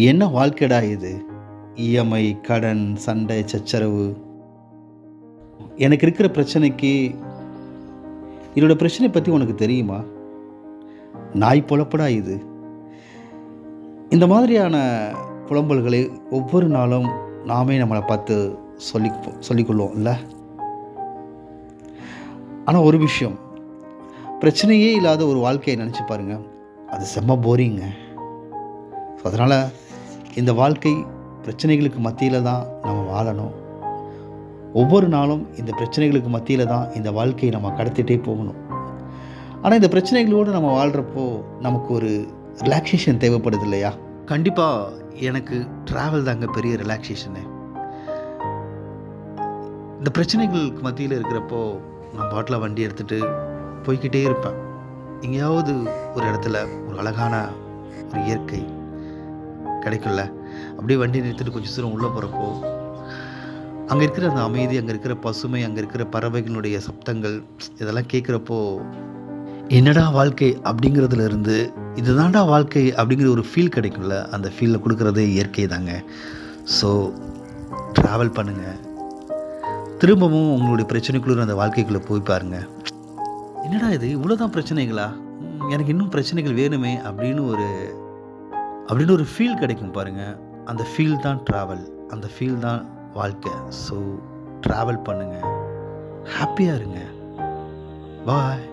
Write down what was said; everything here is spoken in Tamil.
என்ன வாழ்க்கைடா இது? இஎம்ஐ, கடன், சண்டை, சச்சரவு. எனக்கு இருக்கிற பிரச்சனைக்கு என்னோட பிரச்சனைய பத்தி உனக்கு தெரியுமா? நாய் பொழப்புடா இது. இந்த மாதிரியான புலம்பல்களை ஒவ்வொரு நாளும் நாமே நம்மள பார்த்து சொல்லிக்கொள்வோம் இல்ல? ஆனா ஒரு விஷயம், பிரச்சனையே இல்லாத ஒரு வாழ்க்கைய நெனச்சு பாருங்க. அது செம்ம போரிங்க. அதனால இந்த வாழ்க்கை பிரச்சனைகளுக்கு மத்தியில தான் நம்ம வாழணும். ஒவ்வொரு நாளும் இந்த பிரச்சனைகளுக்கு மத்தியில தான் இந்த வாழ்க்கையை நம்ம கடத்திட்டே போகணும். ஆனா இந்த பிரச்சனைகளோடு நம்ம வாழ்றப்போ நமக்கு ஒரு ரிலாக்சேஷன் தேவைப்படுது இல்லையா? கண்டிப்பா எனக்கு ட்ராவல் தாங்க பெரிய ரிலாக்சேஷனு. இந்த பிரச்சனைகளுக்கு மத்தியில இருக்கிறப்போ நான் பாட்டுல வண்டி எடுத்துட்டு போய்க்கிட்டே இருப்பேன். எங்கேயாவது ஒரு இடத்துல ஒரு அழகான ஒரு இயற்கை கிடைக்கும்ல. அப்படியே வண்டி நிறுத்திட்டு கொஞ்சம் தூரம் உள்ளே போகிறப்போ அங்கே இருக்கிற அந்த அமைதி, அங்கே இருக்கிற பசுமை, அங்கே இருக்கிற பறவைகளுடைய சப்தங்கள் இதெல்லாம் கேட்குறப்போ என்னடா வாழ்க்கை அப்படிங்கிறதுல இருந்து இதுதான்டா வாழ்க்கை அப்படிங்கிற ஒரு ஃபீல் கிடைக்கும்ல. அந்த ஃபீலில் கொடுக்குறதே இயற்கை தாங்க. ஸோ ட்ராவல் பண்ணுங்கள். திரும்பவும் உங்களுடைய பிரச்சனைக்குள்ள அந்த வாழ்க்கைக்குள்ளே போய் பாருங்க. என்னடா இது இவ்வளோதான் பிரச்சனைகளா? எனக்கு இன்னும் பிரச்சனைகள் வேணுமே அப்படின்னு ஒரு ஃபீல் கிடைக்கும் பாருங்கள். அந்த ஃபீல் தான் ட்ராவல், அந்த ஃபீல் தான் வாழ்க்கை. ஸோ ட்ராவல் பண்ணுங்கள், ஹாப்பியாக இருங்க. பாய்.